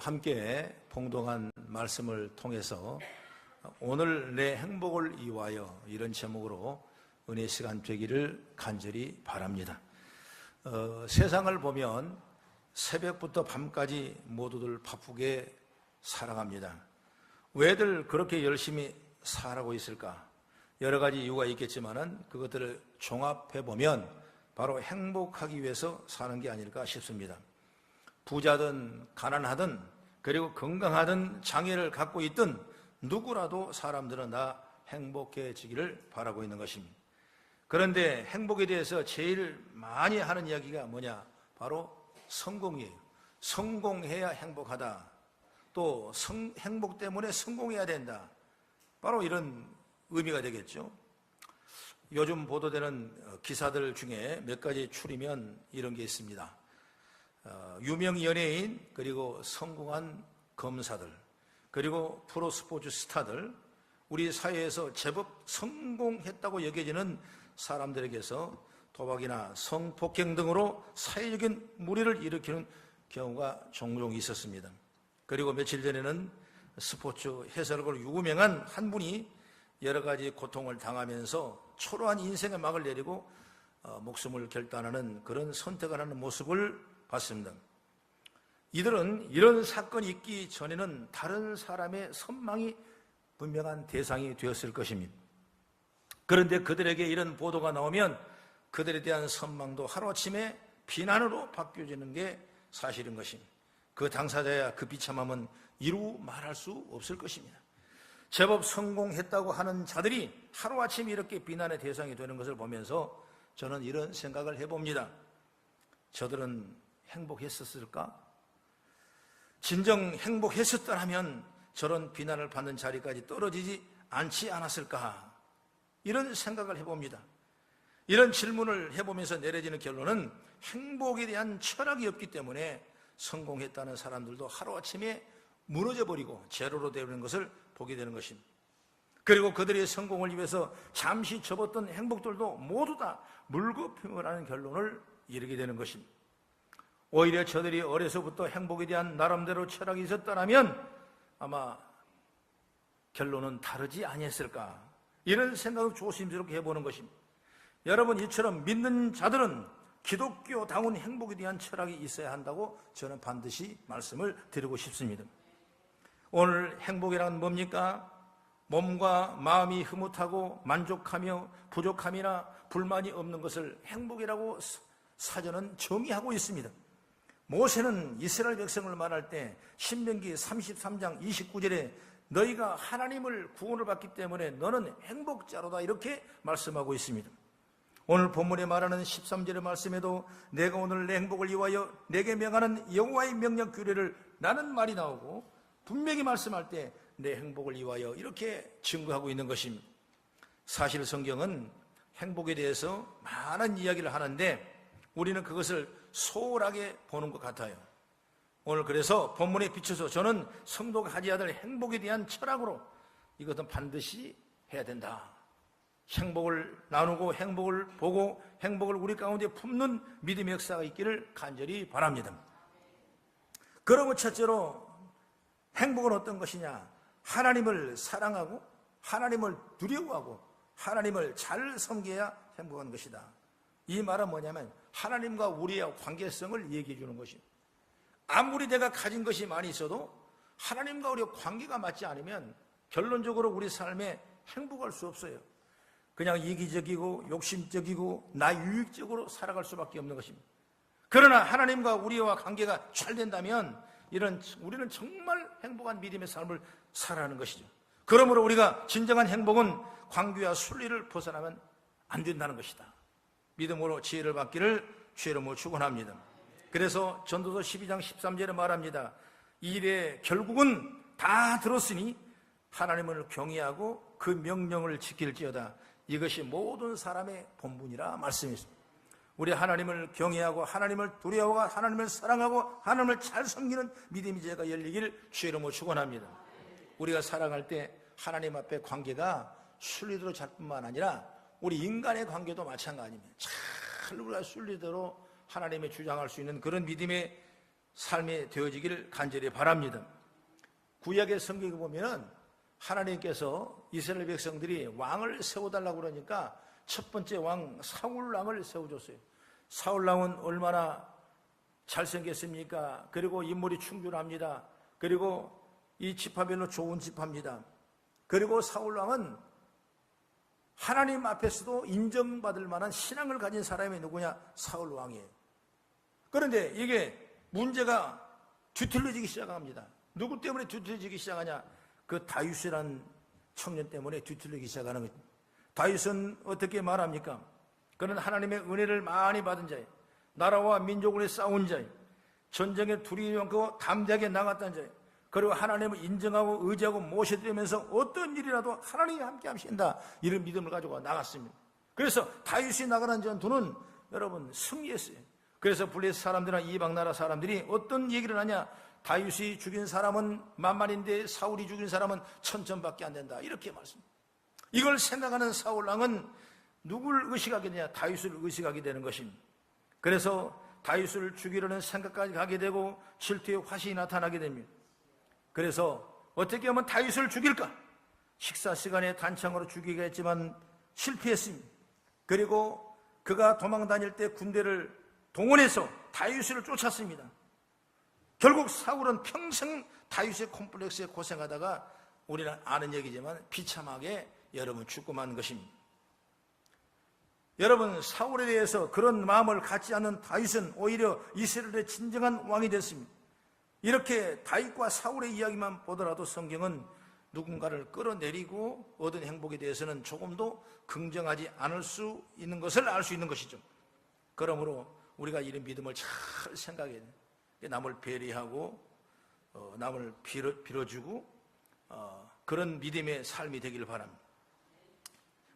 함께 봉독한 말씀을 통해서 오늘 내 행복을 위하여 이런 제목으로 은혜 시간 되기를 간절히 바랍니다. 세상을 보면 새벽부터 밤까지 모두들 바쁘게 살아갑니다. 왜들 그렇게 열심히 살아가고 있을까? 여러 가지 이유가 있겠지만은 그것들을 종합해 보면 바로 행복하기 위해서 사는 게 아닐까 싶습니다. 부자든 가난하든 그리고 건강하든 장애를 갖고 있든 누구라도 사람들은 다 행복해지기를 바라고 있는 것입니다. 그런데 행복에 대해서 제일 많이 하는 이야기가 뭐냐? 바로 성공이에요. 성공해야 행복하다. 또 행복 때문에 성공해야 된다. 바로 이런 의미가 되겠죠. 요즘 보도되는 기사들 중에 몇 가지 추리면 이런 게 있습니다. 유명 연예인, 그리고 성공한 검사들, 그리고 프로스포츠 스타들, 우리 사회에서 제법 성공했다고 여겨지는 사람들에게서 도박이나 성폭행 등으로 사회적인 물의를 일으키는 경우가 종종 있었습니다. 그리고 며칠 전에는 스포츠 해설가로 유명한 한 분이 여러 가지 고통을 당하면서 초라한 인생의 막을 내리고 목숨을 결단하는 그런 선택을 하는 모습을 봤습니다. 이들은 이런 사건이 있기 전에는 다른 사람의 선망이 분명한 대상이 되었을 것입니다. 그런데 그들에게 이런 보도가 나오면 그들에 대한 선망도 하루아침에 비난으로 바뀌어지는 게 사실인 것입니다. 그 당사자야 그 비참함은 이루 말할 수 없을 것입니다. 제법 성공했다고 하는 자들이 하루아침에 이렇게 비난의 대상이 되는 것을 보면서 저는 이런 생각을 해봅니다. 저들은 행복했었을까? 진정 행복했었더라면 저런 비난을 받는 자리까지 떨어지지 않지 않았을까? 이런 생각을 해봅니다. 이런 질문을 해보면서 내려지는 결론은 행복에 대한 철학이 없기 때문에 성공했다는 사람들도 하루아침에 무너져버리고 제로로 되는 것을 보게 되는 것입니다. 그리고 그들의 성공을 위해서 잠시 접었던 행복들도 모두 다 물거품을 하는 결론을 이르게 되는 것입니다. 오히려 저들이 어려서부터 행복에 대한 나름대로 철학이 있었다면 아마 결론은 다르지 아니했을까? 이런 생각을 조심스럽게 해보는 것입니다. 여러분, 이처럼 믿는 자들은 기독교다운 행복에 대한 철학이 있어야 한다고 저는 반드시 말씀을 드리고 싶습니다. 오늘 행복이란 뭡니까? 몸과 마음이 흐뭇하고 만족하며 부족함이나 불만이 없는 것을 행복이라고 사전은 정의하고 있습니다. 모세는 이스라엘 백성을 말할 때 신명기 33장 29절에 너희가 하나님을 구원을 받기 때문에 너는 행복자로다 이렇게 말씀하고 있습니다. 오늘 본문에 말하는 13절의 말씀에도 내가 오늘 내 행복을 위하여 내게 명하는 여호와의 명령 규례를 라는 말이 나오고 분명히 말씀할 때 내 행복을 위하여 이렇게 증거하고 있는 것입니다. 사실 성경은 행복에 대해서 많은 이야기를 하는데 우리는 그것을 소홀하게 보는 것 같아요. 오늘 그래서 본문에 비춰서 저는 성도가 가져야 될 행복에 대한 철학으로 이것은 반드시 해야 된다. 행복을 나누고 행복을 보고 행복을 우리 가운데 품는 믿음의 역사가 있기를 간절히 바랍니다. 그러고 첫째로 행복은 어떤 것이냐? 하나님을 사랑하고 하나님을 두려워하고 하나님을 잘 섬겨야 행복한 것이다. 이 말은 뭐냐면 하나님과 우리의 관계성을 얘기해 주는 것입니다. 아무리 내가 가진 것이 많이 있어도 하나님과 우리의 관계가 맞지 않으면 결론적으로 우리 삶에 행복할 수 없어요. 그냥 이기적이고 욕심적이고 나유익적으로 살아갈 수밖에 없는 것입니다. 그러나 하나님과 우리와 관계가 잘 된다면 우리는 정말 행복한 믿음의 삶을 살아가는 것이죠. 그러므로 우리가 진정한 행복은 관계와 순리를 벗어나면 안 된다는 것이다. 믿음으로 지혜를 받기를 주의 이름으로 축원합니다. 그래서 전도서 12장 13절에 말합니다. 이 일의 결국은 다 들었으니 하나님을 경외하고 그 명령을 지킬지어다. 이것이 모든 사람의 본분이라 말씀했습니다. 우리 하나님을 경외하고 하나님을 두려워하고 하나님을 사랑하고 하나님을 잘 섬기는 믿음의 지혜가 열리기를 주의 이름으로 축원합니다. 우리가 살아갈 때 하나님 앞에 관계가 순리대로 잘 뿐만 아니라 우리 인간의 관계도 마찬가지입니다. 잘 우리가 순리대로 하나님의 주장할 수 있는 그런 믿음의 삶이 되어지기를 간절히 바랍니다. 구약의 성경에 보면은 하나님께서 이스라엘 백성들이 왕을 세워달라고 그러니까 첫 번째 왕 사울 왕을 세워줬어요. 사울 왕은 얼마나 잘생겼습니까? 그리고 인물이 충분합니다. 그리고 이 지파별로 좋은 지파입니다. 그리고 사울 왕은 하나님 앞에서도 인정받을 만한 신앙을 가진 사람이 누구냐? 사울 왕이에요. 그런데 이게 문제가 뒤틀려지기 시작합니다. 누구 때문에 뒤틀려지기 시작하냐? 그 다윗이라는 청년 때문에 뒤틀리기 시작하는 거죠. 다윗은 어떻게 말합니까? 그는 하나님의 은혜를 많이 받은 자예요. 나라와 민족을 위해 싸운 자예요. 전쟁에 두려움이 많고 담대하게 나갔다는 자예요. 그리고 하나님을 인정하고 의지하고 모셔드리면서 어떤 일이라도 하나님이 함께 하신다, 이런 믿음을 가지고 나갔습니다. 그래서 다윗이 나가는 전투는 여러분 승리했어요. 그래서 블레셋 사람들이나 이방 나라 사람들이 어떤 얘기를 하냐? 다윗이 죽인 사람은 만만인데 사울이 죽인 사람은 1000밖에 안 된다, 이렇게 말씀합니다. 이걸 생각하는 사울 왕은 누굴 의식하게 되냐? 다윗을 의식하게 되는 것입니다. 그래서 다윗을 죽이려는 생각까지 가게 되고 질투의 화신이 나타나게 됩니다. 그래서 어떻게 하면 다윗을 죽일까? 식사 시간에 단창으로 죽이게 했지만 실패했습니다. 그리고 그가 도망 다닐 때 군대를 동원해서 다윗을 쫓았습니다. 결국 사울은 평생 다윗의 콤플렉스에 고생하다가 우리는 아는 얘기지만 비참하게 여러분 죽고 만 것입니다. 여러분, 사울에 대해서 그런 마음을 갖지 않는 다윗은 오히려 이스라엘의 진정한 왕이 됐습니다. 이렇게 다윗과 사울의 이야기만 보더라도 성경은 누군가를 끌어내리고 얻은 행복에 대해서는 조금도 긍정하지 않을 수 있는 것을 알 수 있는 것이죠. 그러므로 우리가 이런 믿음을 잘 생각해야 돼요. 남을 배려하고 남을 빌어주고 그런 믿음의 삶이 되기를 바랍니다.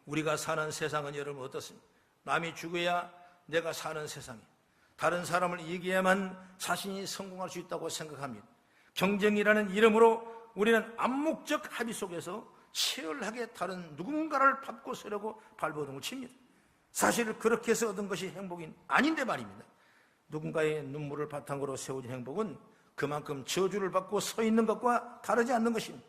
우리가 사는 세상은 여러분 어떻습니까? 남이 죽어야 내가 사는 세상이에요. 다른 사람을 이기야만 자신이 성공할 수 있다고 생각합니다. 경쟁이라는 이름으로 우리는 암묵적 합의 속에서 치열하게 다른 누군가를 밟고 서려고 발버둥을 칩니다. 사실 그렇게 해서 얻은 것이 행복이 아닌데 말입니다. 누군가의 눈물을 바탕으로 세워진 행복은 그만큼 저주를 받고 서 있는 것과 다르지 않는 것입니다.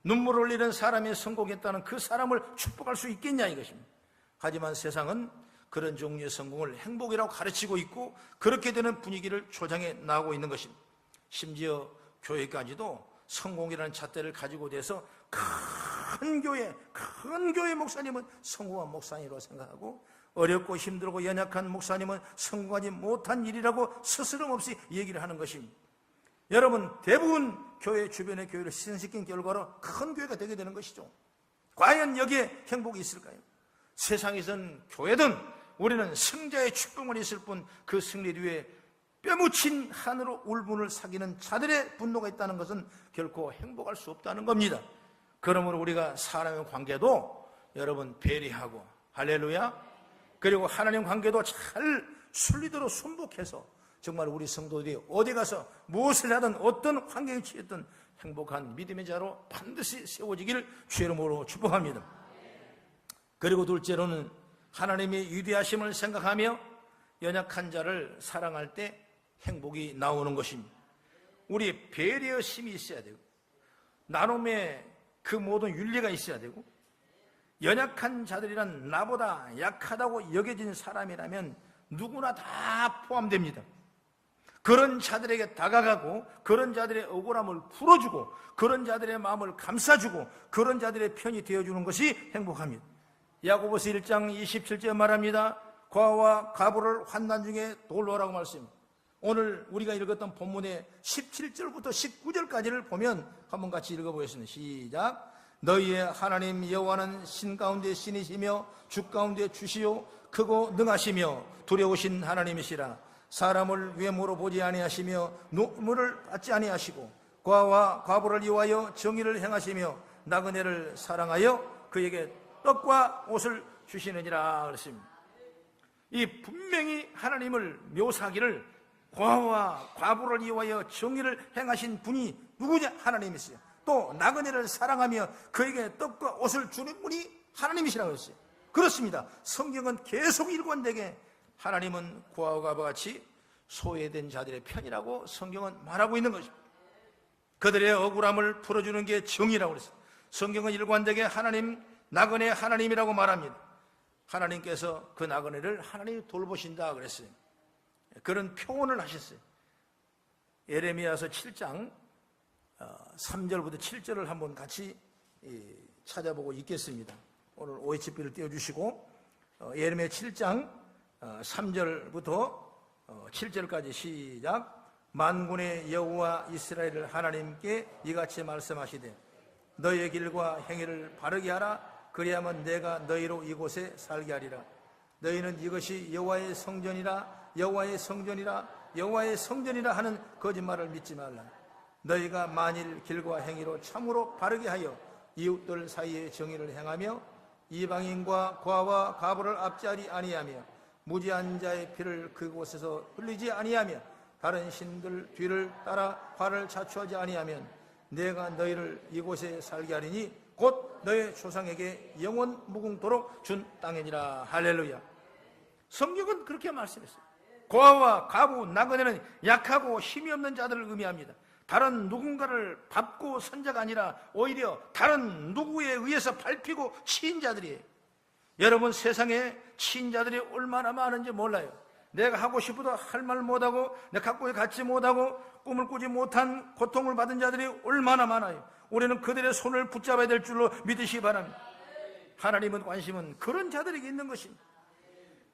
눈물을 흘리는 사람이 성공했다는 그 사람을 축복할 수 있겠냐 이것입니다. 하지만 세상은 그런 종류의 성공을 행복이라고 가르치고 있고 그렇게 되는 분위기를 조장해 나가고 있는 것입니다. 심지어 교회까지도 성공이라는 잣대를 가지고 돼서 큰 교회 목사님은 성공한 목사님이라고 생각하고 어렵고 힘들고 연약한 목사님은 성공하지 못한 일이라고 스스럼없이 얘기를 하는 것입니다. 여러분, 대부분 교회 주변의 교회를 희생시킨 결과로 큰 교회가 되게 되는 것이죠. 과연 여기에 행복이 있을까요? 세상에선 교회든 우리는 승자의 축복만 있을 뿐 그 승리 뒤에 뼈묻힌 한으로 울분을 사기는 자들의 분노가 있다는 것은 결코 행복할 수 없다는 겁니다. 그러므로 우리가 사람의 관계도 여러분 배려하고, 할렐루야, 그리고 하나님 관계도 잘 순리대로 순복해서 정말 우리 성도들이 어디 가서 무엇을 하든 어떤 환경에 처했든 행복한 믿음의 자로 반드시 세워지기를 주의 이름으로 축복합니다. 그리고 둘째로는 하나님의 위대하심을 생각하며 연약한 자를 사랑할 때 행복이 나오는 것입니다. 우리 배려심이 있어야 되고 나눔의 그 모든 윤리가 있어야 되고 연약한 자들이란 나보다 약하다고 여겨진 사람이라면 누구나 다 포함됩니다. 그런 자들에게 다가가고 그런 자들의 억울함을 풀어주고 그런 자들의 마음을 감싸주고 그런 자들의 편이 되어주는 것이 행복합니다. 야고보서 1장 27절 말합니다. 과와 과부를 환난 중에 돌로라고 말씀합니다. 오늘 우리가 읽었던 본문의 17절부터 19절까지를 보면 한번 같이 읽어보겠습니다. 시작. 너희의 하나님 여호와는 신 가운데 신이시며 주 가운데 주시요 크고 능하시며 두려우신 하나님이시라. 사람을 외모로 보지 아니하시며 눈물을 받지 아니하시고 과와 과부를 위하여 정의를 행하시며 나그네를 사랑하여 그에게 떡과 옷을 주시느니라 그랬습니다. 이 분명히 하나님을 묘사하기를 과와 과부를 위하여 정의를 행하신 분이 누구냐? 하나님이세요. 또 나그네를 사랑하며 그에게 떡과 옷을 주는 분이 하나님이시라고 했어요. 그렇습니다. 성경은 계속 일관되게 하나님은 고아와 과부와 같이 소외된 자들의 편이라고 성경은 말하고 있는 것입니다. 그들의 억울함을 풀어주는 게 정의라고 그랬어요. 성경은 일관되게 하나님, 나그네 하나님이라고 말합니다. 하나님께서 그 나그네를 하나님이 돌보신다 그랬어요. 그런 표현을 하셨어요. 예레미야서 7장 3절부터 7절을 한번 같이 찾아보고 있겠습니다. 오늘 OHP를 띄워주시고 예레미야 7장 3절부터 7절까지 시작. 만군의 여호와 이스라엘 하나님께 이같이 말씀하시되 너희의 길과 행위를 바르게 하라. 그리하면 내가 너희로 이곳에 살게 하리라. 너희는 이것이 여호와의 성전이라 여호와의 성전이라 여호와의 성전이라 하는 거짓말을 믿지 말라. 너희가 만일 길과 행위로 참으로 바르게 하여 이웃들 사이에 정의를 행하며 이방인과 과와 가부를 압제하리 아니하며 무지한 자의 피를 그곳에서 흘리지 아니하며 다른 신들 뒤를 따라 화를 자초하지 아니하면 내가 너희를 이곳에 살게 하리니 곧 너희 조상에게 영원 무궁토록 준 땅이니라. 할렐루야. 성경은 그렇게 말씀했어요. 고아와 가부, 나그네는 약하고 힘이 없는 자들을 의미합니다. 다른 누군가를 밟고 선 자가 아니라 오히려 다른 누구에 의해서 밟히고 치인 자들이에요. 여러분, 세상에 치인 자들이 얼마나 많은지 몰라요. 내가 하고 싶어도 할 말 못하고 내 각고에 갖지 못하고 꿈을 꾸지 못한 고통을 받은 자들이 얼마나 많아요. 우리는 그들의 손을 붙잡아야 될 줄로 믿으시기 바랍니다. 하나님은 관심은 그런 자들에게 있는 것입니다.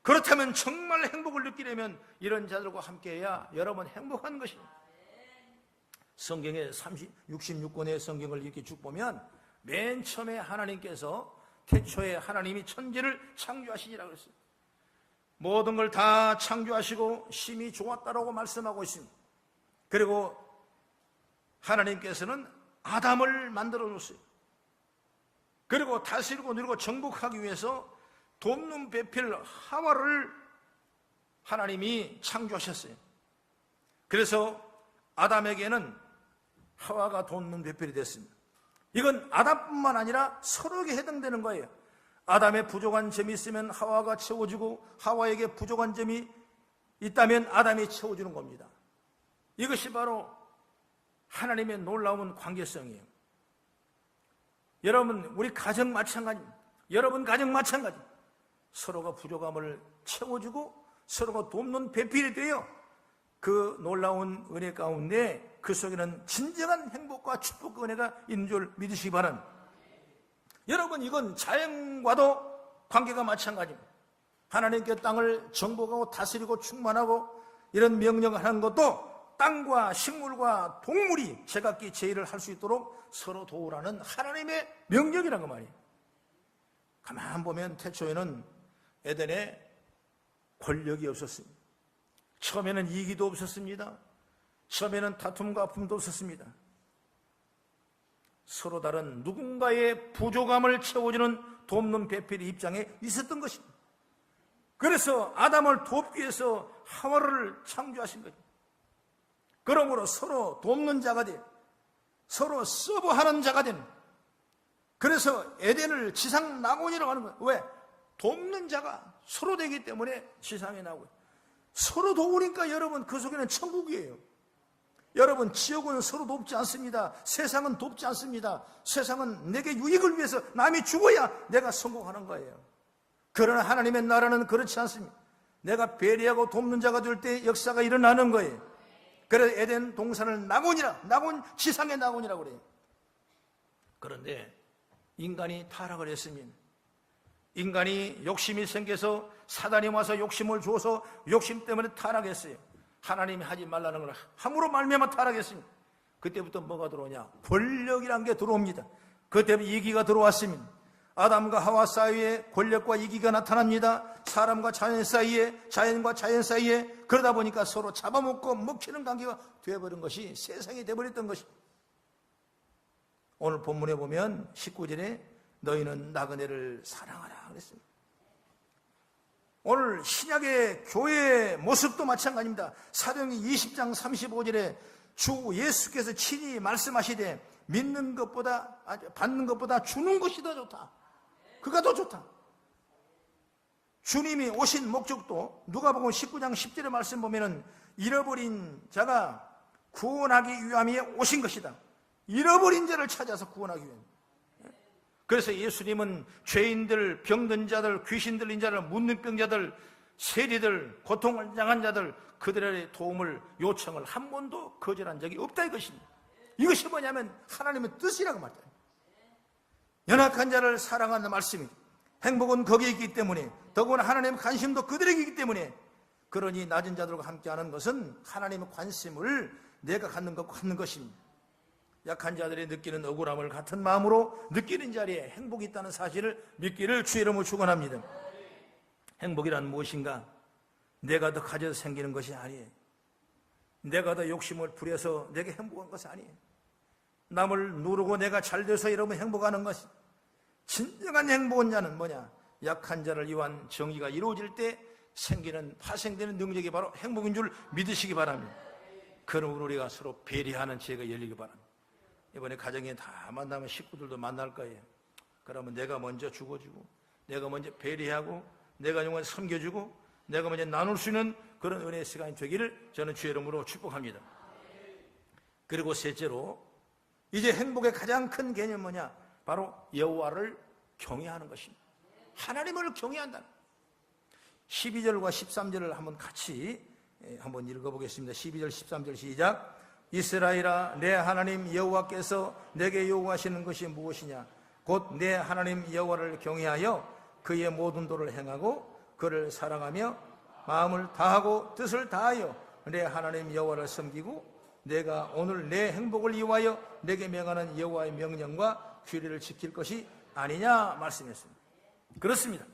그렇다면 정말 행복을 느끼려면 이런 자들과 함께해야 여러분 행복한 것입니다. 성경의 66권의 성경을 이렇게 쭉 보면 맨 처음에 하나님께서 태초에 하나님이 천지를 창조하시니라고 했어요. 모든 걸 다 창조하시고 심히 좋았다라고 말씀하고 있습니다. 그리고 하나님께서는 아담을 만들어 줬어요. 그리고 다스리고 누리고 정복하기 위해서 돕는 배필 하와를 하나님이 창조하셨어요. 그래서 아담에게는 하와가 돕는 배필이 됐습니다. 이건 아담뿐만 아니라 서로에게 해당되는 거예요. 아담에 부족한 점이 있으면 하와가 채워주고 하와에게 부족한 점이 있다면 아담이 채워주는 겁니다. 이것이 바로 하나님의 놀라운 관계성이에요. 여러분, 우리 가정 마찬가지입니다. 여러분 가정 마찬가지. 서로가 부족함을 채워주고 서로가 돕는 배필이 되어 그 놀라운 은혜 가운데 그 속에는 진정한 행복과 축복과 은혜가 있는 줄 믿으시기 바랍니다. 여러분, 이건 자연과도 관계가 마찬가지입니다. 하나님께 땅을 정복하고 다스리고 충만하고 이런 명령을 하는 것도 땅과 식물과 동물이 제각기 제의를 할 수 있도록 서로 도우라는 하나님의 명령이라는 거 말이에요. 가만 보면 태초에는 에덴에 권력이 없었습니다. 처음에는 이기도 없었습니다. 처음에는 다툼과 아픔도 없었습니다. 서로 다른 누군가의 부족함을 채워주는 돕는 배필의 입장에 있었던 것입니다. 그래서 아담을 돕기 위해서 하와를 창조하신 거죠. 그러므로 서로 돕는 자가 돼, 서로 서브하는 자가 된, 그래서 에덴을 지상 낙원이라고 하는 거예요. 왜? 돕는 자가 서로 되기 때문에 지상에 나오고, 서로 도우니까 여러분 그 속에는 천국이에요. 여러분, 지옥은 서로 돕지 않습니다. 세상은 돕지 않습니다. 세상은 내게 유익을 위해서 남이 죽어야 내가 성공하는 거예요. 그러나 하나님의 나라는 그렇지 않습니다. 내가 배려하고 돕는 자가 될 때 역사가 일어나는 거예요. 그래서 에덴 동산을 낙원이라, 낙원, 지상의 낙원이라고 그래요. 그런데 인간이 타락을 했으면, 인간이 욕심이 생겨서 사단이 와서 욕심을 줘서 욕심 때문에 타락했어요. 하나님이 하지 말라는 걸 함으로 말미암아 타락했습니다. 그때부터 뭐가 들어오냐? 권력이란 게 들어옵니다. 그때부터 이기가 들어왔습니다. 아담과 하와 사이에 권력과 이기가 나타납니다. 사람과 자연 사이에, 자연과 자연 사이에, 그러다 보니까 서로 잡아먹고 먹히는 관계가 되어버린 것이 세상이 되어버렸던 것입니다. 오늘 본문에 보면 19절에 너희는 나그네를 사랑하라 그랬습니다. 오늘 신약의 교회의 모습도 마찬가지입니다. 사도행전 20장 35절에 주 예수께서 친히 말씀하시되 믿는 것보다, 받는 것보다 주는 것이 더 좋다. 그가 더 좋다. 주님이 오신 목적도 누가복음 19장 10절의 말씀 보면은 잃어버린 자가 구원하기 위함에 오신 것이다. 잃어버린 자를 찾아서 구원하기 위함. 그래서 예수님은 죄인들, 병든 자들, 귀신 들린 자들, 문둥병자들, 세리들, 고통을 당한 자들, 그들의 도움을 요청을 한 번도 거절한 적이 없다 이것입니다. 이것이 뭐냐면 하나님의 뜻이라고 말이에요. 연약한 자를 사랑하는 말씀입니다. 행복은 거기에 있기 때문에, 더구나 하나님의 관심도 그들에게 있기 때문에, 그러니 낮은 자들과 함께하는 것은 하나님의 관심을 내가 갖는 것과 같는 것입니다. 약한 자들이 느끼는 억울함을 같은 마음으로 느끼는 자리에 행복이 있다는 사실을 믿기를 주의 이름으로 축원합니다. 행복이란 무엇인가? 내가 더 가져서 생기는 것이 아니에요. 내가 더 욕심을 부려서 내게 행복한 것이 아니에요. 남을 누르고 내가 잘 돼서 여러분 행복하는 것이, 진정한 행복은 자는 뭐냐? 약한 자를 위한 정의가 이루어질 때 생기는, 파생되는 능력이 바로 행복인 줄 믿으시기 바랍니다. 그러므로 우리가 서로 배려하는 지혜가 열리기 바랍니다. 이번에 가정에 다 만나면 식구들도 만날 거예요. 그러면 내가 먼저 죽어주고, 내가 먼저 배려하고, 내가 영원 섬겨주고, 내가 먼저 나눌 수 있는 그런 은혜의 시간이 되기를 저는 주의 이름으로 축복합니다. 그리고 셋째로, 이제 행복의 가장 큰 개념은 뭐냐? 바로 여호와를 경외하는 것입니다. 하나님을 경외한다. 12절과 13절을 한번 같이 한번 읽어보겠습니다. 12절 13절 시작. 이스라엘아, 내 하나님 여호와께서 내게 요구하시는 것이 무엇이냐? 곧 내 하나님 여호와를 경외하여 그의 모든 도를 행하고 그를 사랑하며 마음을 다하고 뜻을 다하여 내 하나님 여호와를 섬기고 내가 오늘 내 행복을 위하여 내게 명하는 여호와의 명령과 규례를 지킬 것이 아니냐 말씀했습니다. 그렇습니다.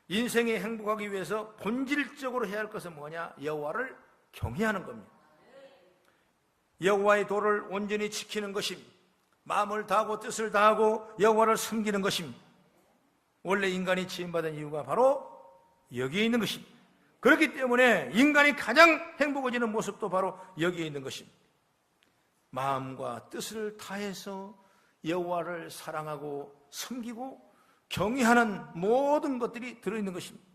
인생에 행복하기 위해서 본질적으로 해야 할 것은 뭐냐? 여호와를 경외하는 겁니다. 여호와의 도를 온전히 지키는 것입니다. 마음을 다하고 뜻을 다하고 여호와를 섬기는 것입니다. 원래 인간이 지음받은 이유가 바로 여기에 있는 것입니다. 그렇기 때문에 인간이 가장 행복해지는 모습도 바로 여기에 있는 것입니다. 마음과 뜻을 다해서 여호와를 사랑하고 섬기고 경외하는 모든 것들이 들어있는 것입니다.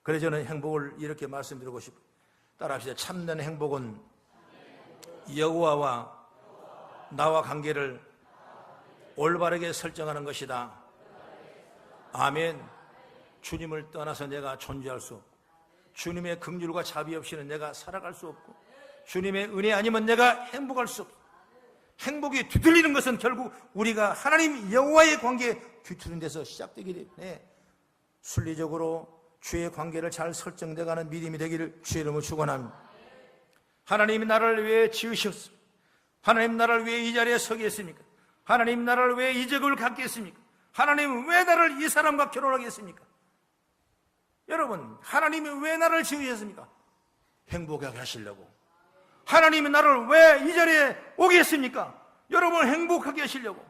그래서 저는 행복을 이렇게 말씀드리고 싶어요. 따라합시다. 참된 행복은 여호와와 나와 관계를 올바르게 설정하는 것이다. 아멘. 주님을 떠나서 내가 존재할 수 없고, 주님의 긍휼과 자비 없이는 내가 살아갈 수 없고, 주님의 은혜 아니면 내가 행복할 수 없고, 행복이 뒤틀리는 것은 결국 우리가 하나님 여호와의 관계에 뒤틀린 데서 시작되기 때문에 순리적으로 주의 관계를 잘 설정돼가는 믿음이 되기를 주의 이름으로 축원합니다. 하나님이 나를 왜 지으셨습니까? 하나님 나를 왜 이 자리에 서게 했습니까? 하나님 나를 왜 이 직업을 갖게 했습니까? 하나님은 왜 나를 이 사람과 결혼하게 했습니까? 여러분, 하나님이 왜 나를 지으셨습니까? 행복하게 하시려고. 하나님이 나를 왜 이 자리에 오게 했습니까? 여러분을 행복하게 하시려고.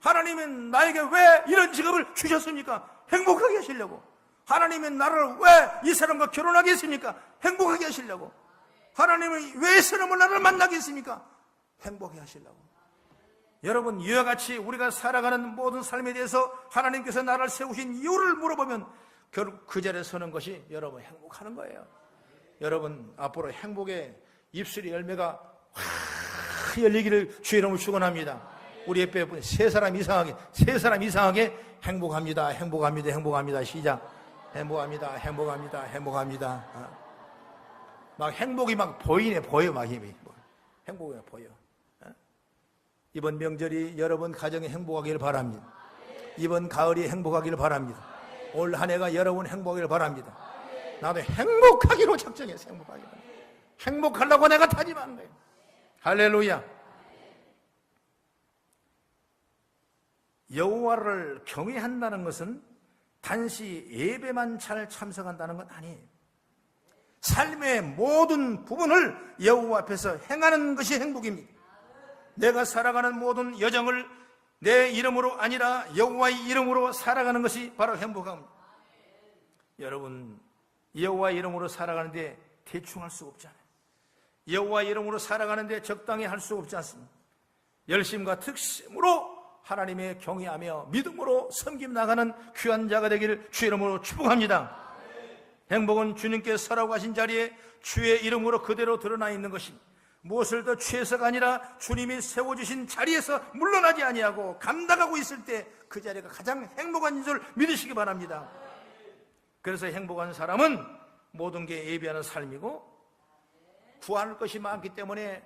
하나님은 나에게 왜 이런 직업을 주셨습니까? 행복하게 하시려고. 하나님은 나를 왜 이 사람과 결혼하게 했습니까? 행복하게 하시려고. 하나님은 왜 이 사람을 나를 만나게 했습니까? 행복하게 하시려고. 여러분, 이와 같이 우리가 살아가는 모든 삶에 대해서 하나님께서 나를 세우신 이유를 물어보면 결국 그 자리에 서는 것이 여러분 행복하는 거예요. 여러분, 앞으로 행복의 입술의 열매가 확 열리기를 주의 이름으로 축원합니다. 우리 옆에 세 사람 이상하게 행복합니다. 행복합니다. 행복합니다. 시작. 행복합니다. 행복합니다. 행복합니다. 막 행복이 막 보여 막 힘이. 행복이 보여. 이번 명절이 여러분 가정에 행복하기를 바랍니다. 이번 가을이 행복하기를 바랍니다. 올 한 해가 여러분 행복하기를 바랍니다. 나도 행복하기로 작정해서 행복하기로. 행복하려고 내가 다짐하는 거예요. 할렐루야. 여호와를 경외한다는 것은 단지 예배만 잘 참석한다는 건 아니에요. 삶의 모든 부분을 여호와 앞에서 행하는 것이 행복입니다. 내가 살아가는 모든 여정을 내 이름으로 아니라 여호와의 이름으로 살아가는 것이 바로 행복합니다. 여러분, 여호와의 이름으로 살아가는데 대충 할 수가 없잖아요. 여호와의 이름으로 살아가는데 적당히 할 수가 없지 않습니다. 열심과 특심으로 하나님의 경외하며 믿음으로 섬김 나가는 귀한 자가 되기를 주의 이름으로 축복합니다. 행복은 주님께 서라고 하신 자리에 주의 이름으로 그대로 드러나 있는 것입니다. 무엇을 더 취해서가 아니라 주님이 세워주신 자리에서 물러나지 아니하고 감당하고 있을 때 그 자리가 가장 행복한 줄 믿으시기 바랍니다. 그래서 행복한 사람은 모든 게 예비하는 삶이고 구할 것이 많기 때문에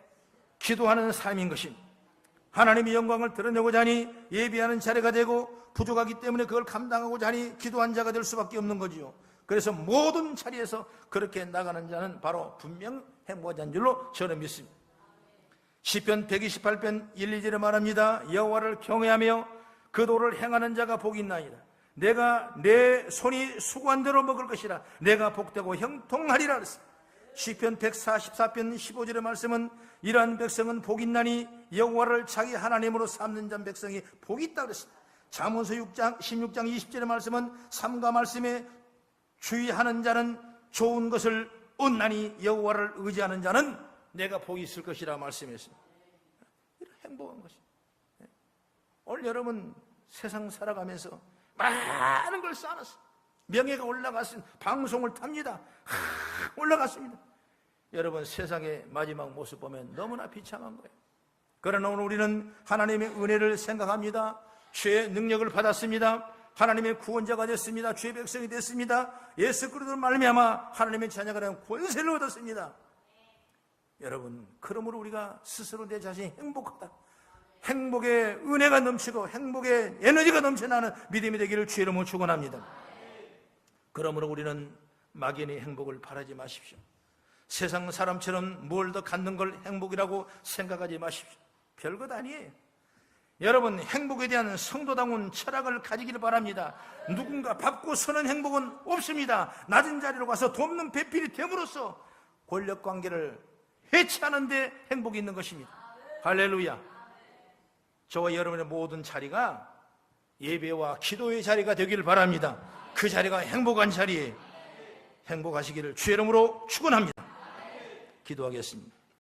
기도하는 삶인 것입니다. 하나님의 영광을 드러내고자 하니 예비하는 자리가 되고 부족하기 때문에 그걸 감당하고자 하니 기도한 자가 될 수밖에 없는 거지요. 그래서 모든 자리에서 그렇게 나가는 자는 바로 분명 행복한 자인 줄로 저는 믿습니다. 시편 128편 1, 2절에 말합니다. 여호와를 경외하며 그 도를 행하는 자가 복이 있나이다. 내가 내 손이 수고한 대로 먹을 것이라. 내가 복되고 형통하리라 그랬습니다. 시편 144편 15절의 말씀은 이러한 백성은 복이 있나니 여호와를 자기 하나님으로 삼는 자 백성이 복이 있다 그랬습니다. 잠언서 16장 20절의 말씀은 삼가 말씀에 주의하는 자는 좋은 것을 얻나니 여호와를 의지하는 자는 내가 복이 있을 것이라 말씀했습니다. 이런 행복한 것입니다. 오늘 여러분 세상 살아가면서 많은 걸 쌓았어요. 명예가 올라갔습니다. 방송을 탑니다. 올라갔습니다. 여러분 세상의 마지막 모습 보면 너무나 비참한 거예요. 그러나 오늘 우리는 하나님의 은혜를 생각합니다. 죄의 능력을 받았습니다. 하나님의 구원자가 됐습니다. 주의 백성이 됐습니다. 예수 그리스도로 말미암아 하나님의 자녀가 되는 권세를 얻었습니다. 여러분 그러므로 우리가 스스로 내 자신이 행복하다, 행복의 은혜가 넘치고 행복의 에너지가 넘쳐나는 믿음이 되기를 주의 이름으로 축원합니다. 그러므로 우리는 막연히 행복을 바라지 마십시오. 세상 사람처럼 뭘 더 갖는 걸 행복이라고 생각하지 마십시오. 별것 아니에요. 여러분 행복에 대한 성도다운 철학을 가지기를 바랍니다. 누군가 밟고 서는 행복은 없습니다. 낮은 자리로 가서 돕는 배필이 됨으로써 권력관계를 해체하는 데 행복이 있는 것입니다. 할렐루야. 저와 여러분의 모든 자리가 예배와 기도의 자리가 되기를 바랍니다. 그 자리가 행복한 자리에 행복하시기를 주의 이름으로 축원합니다. 기도하겠습니다.